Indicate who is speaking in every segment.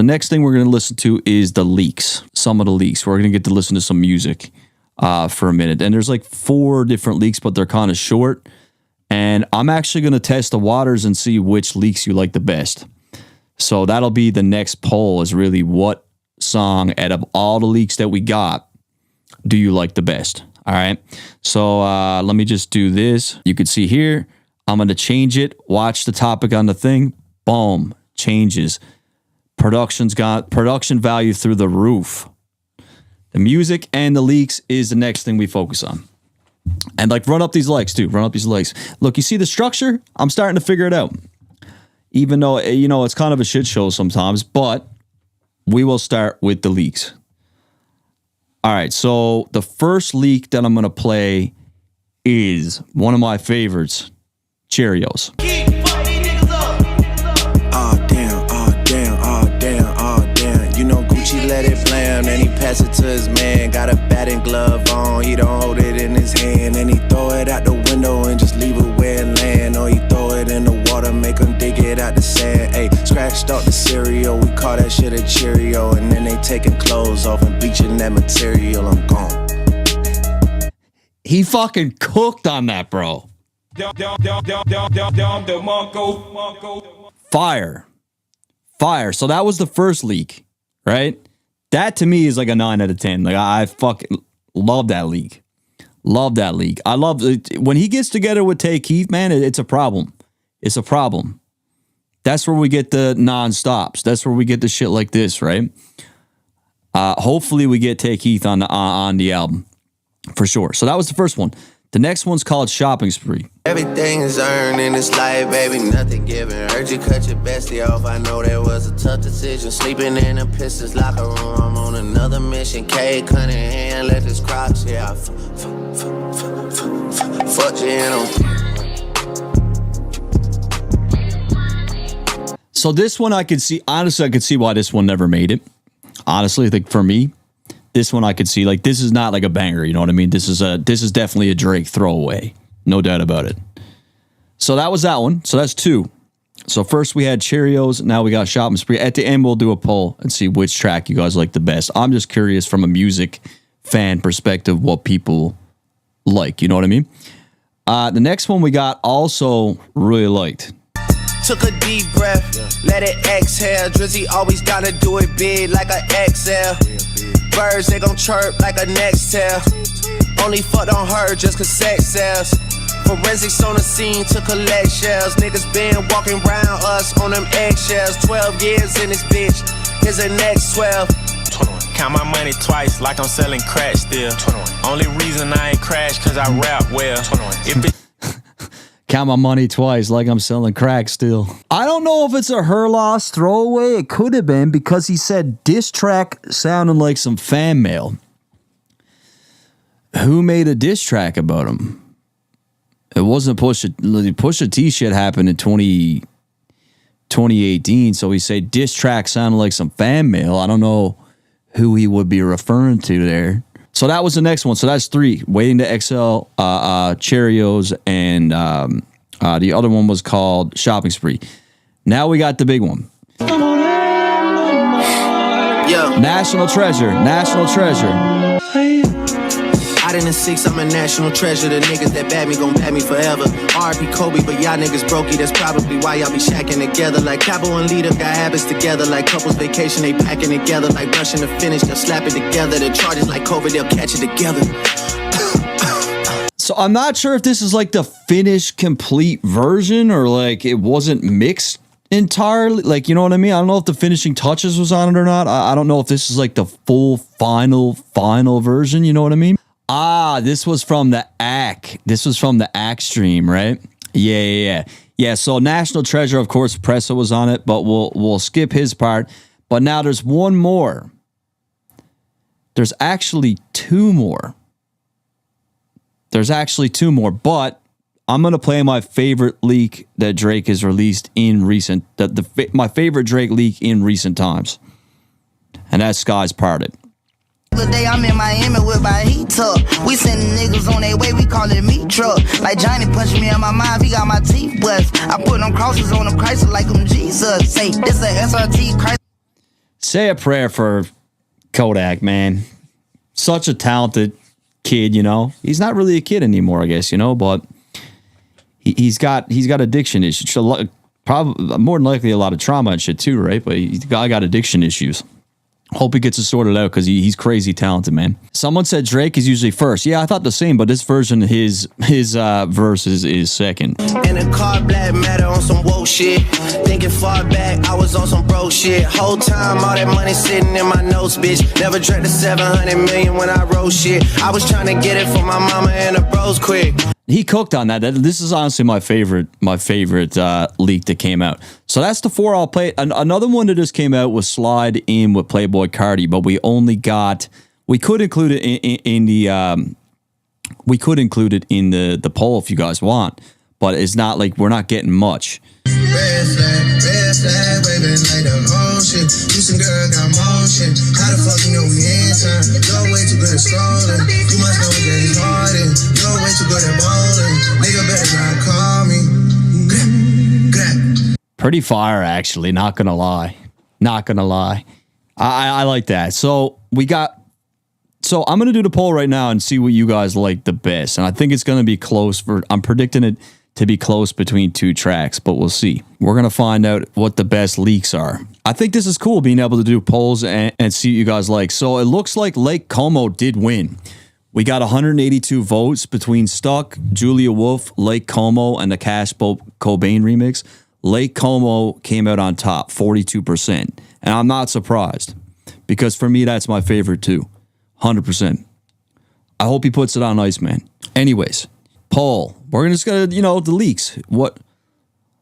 Speaker 1: The next thing we're going to listen to is the leaks. Some of the leaks. We're going to get to listen to some music for a minute. And there's like 4 different leaks, but they're kind of short. And I'm actually going to test the waters and see which leaks you like the best. So that'll be the next poll, is really what song out of all the leaks that we got do you like the best? All right. So let me just do this. You can see here, I'm going to change it. Watch the topic on the thing. Boom. Changes. Production's got production value through the roof. The music and the leaks is the next thing we focus on. And like, run up these likes too. Run up these likes. Look, you see the structure? I'm starting to figure it out. Even though, you know, it's kind of a shit show sometimes, but we will start with the leaks. All right, so the first leak that I'm going to play is one of my favorites, Cheerios.
Speaker 2: Oh, damn, oh, damn, oh, damn, oh, damn. You know Gucci let it blam, then he pass it to his man. Got a batting glove on, he don't hold it in his hand. And he throw it out the window and just leave it where it land. Or he throw it in the water, make him dig it out the sand. Ayy, scratched off the cereal, we call that shit a Cheerio. And then they taking clothes off and bleaching that material, I'm gone.
Speaker 1: He fucking cooked on that, bro. Fire. Fire. So that was the first leak, right? That to me is like a 9 out of 10. Like, I fucking love that leak. Love that leak. I love it. When he gets together with Tay Keith, man, it's a problem. It's a problem. That's where we get the non-stops. That's where we get the shit like this, right? Hopefully we get Tay Keith on the album for sure. So that was the first one. The next one's called Shopping Spree.
Speaker 2: Everything is earned in this life, baby, nothing given. Heard you cut your bestie off, I know that was a tough decision. Sleeping in the Pistons locker room, I'm on another mission. K, Cunningham, let this crocs, yeah, I fuck you in on.
Speaker 1: So this one I could see, honestly, I could see why this one never made it. Honestly, I think for me, this one I could see, like, this is not like a banger, you know what I mean? This is definitely a Drake throwaway. No doubt about it. So that was that one. So that's 2. So first we had Cheerios. Now we got Shopping Spree. At the end, we'll do a poll and see which track you guys like the best. I'm just curious from a music fan perspective what people like. You know what I mean? The next one we got also really liked.
Speaker 2: Took a deep breath, let it exhale. Drizzy always gotta do it big like an XL. Birds, they gon' chirp like a Nextel. Only fucked on her just cause sex sells. Forensics on the scene to collect shells. Niggas been walking around us on them eggshells. 12 years in this bitch, here's the next 12.
Speaker 3: 21. Count my money twice like I'm selling crack still. 21. Only reason I ain't crashed cause I rap well. 21. If it
Speaker 1: Count my money twice like I'm selling crack still. I don't know if it's a her loss throwaway. It could have been because he said diss track sounding like some fan mail. Who made a diss track about him? It wasn't Pusha T shit happened in 2018. So he said diss track sounded like some fan mail. I don't know who he would be referring to there. So that was the next one. So that's 3. Waiting to Exhale, Cheerios, and the other one was called Shopping Spree. Now we got the big one. National Treasure. National Treasure.
Speaker 2: Out in the 6, I'm a national treasure. The niggas that bad me gon' bad me forever. R.I.P. Kobe, but y'all niggas brokey. That's probably why y'all be shacking together. Like Capo and Lita got habits together. Like couples vacation, they packing together. Like rushing to finish, they'll slap it together. The charges like COVID, they'll catch it together.
Speaker 1: So I'm not sure if this is like the finished complete version or like it wasn't mixed entirely. Like, you know what I mean? I don't know if the finishing touches was on it or not. I don't know if this is like the full final version. You know what I mean? This was from the ACK. This was from the ACK stream, right? Yeah. So National Treasure, of course, Pressa was on it, but we'll skip his part. But now there's one more. There's actually 2 more. But I'm gonna play my favorite leak that Drake has released in recent. My favorite Drake leak in recent times, and that's Skies Parted.
Speaker 4: The day I'm in Miami with my heat up. We sending niggas on their way, we call it meat truck. Like Johnny punched me in my mind, he got my teeth bust. I put them crosses on them Chrysler like them Jesus. Say, this a SRT Chrysler.
Speaker 1: Say a prayer for Kodak, man. Such a talented kid, you know. He's not really a kid anymore, I guess, you know, but he's got addiction issues. Probably more than likely a lot of trauma and shit too, right? But he's got addiction issues. Hope he gets it sorted out because he's crazy talented, man. Someone said Drake is usually first. Yeah, I thought the same, but this version, his verse is second.
Speaker 2: In a car, black matter on some woke shit. Thinking far back, I was on some bro shit. Whole time, all that money sitting in my notes, bitch. Never drank the 700 million when I wrote shit. I was trying to get it for my mama and the bros quick.
Speaker 1: He cooked on that. This is honestly my favorite leak that came out. So that's the 4 I'll play. Another one that just came out was Slide in with Playboy Cardi, but we could include it in the poll if you guys want, but it's not like we're not getting much.
Speaker 2: Red flag, waving like the ocean. You some girl got motion. How the fuck you know we in time? You're way too good at scrolling. You must know that it's harder. You're way too good at bowling. Nigga better not call me.
Speaker 1: Pretty fire, actually. Not gonna lie. I like that. So I'm gonna do the poll right now and see what you guys like the best. And I think it's gonna be close. I'm predicting it to be close between 2 tracks, but we'll see. We're going to find out what the best leaks are. I think this is cool, being able to do polls and see what you guys like. So it looks like Lake Como did win. We got 182 votes between Stuck, Julia Wolf, Lake Como, and the Cash Cobain remix. Lake Como came out on top, 42%. And I'm not surprised, because for me, that's my favorite too, 100%. I hope he puts it on ice, man. Anyways, poll. We're just gonna, the leaks. What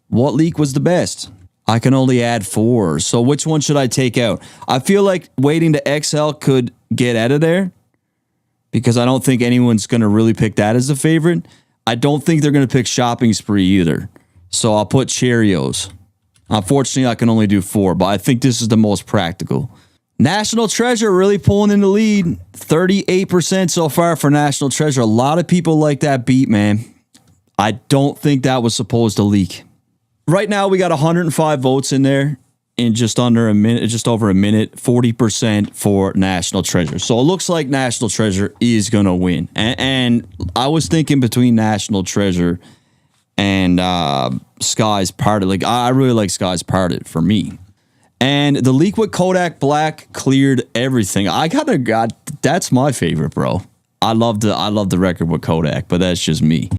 Speaker 1: leak was the best? I can only add 4. So which one should I take out? I feel like waiting to XL could get out of there, because I don't think anyone's gonna really pick that as a favorite. I don't think they're gonna pick Shopping Spree either. So I'll put Cheerios. Unfortunately, I can only do 4, but I think this is the most practical. National Treasure really pulling in the lead. 38% so far for National Treasure. A lot of people like that beat, man. I don't think that was supposed to leak. Right now, we got 105 votes in there in just over a minute, 40% for National Treasure. So it looks like National Treasure is going to win. And I was thinking between National Treasure and Sky's Parted. Like, I really like Sky's Parted for me. And the leak with Kodak Black cleared everything. That's my favorite, bro. I love the record with Kodak, but that's just me.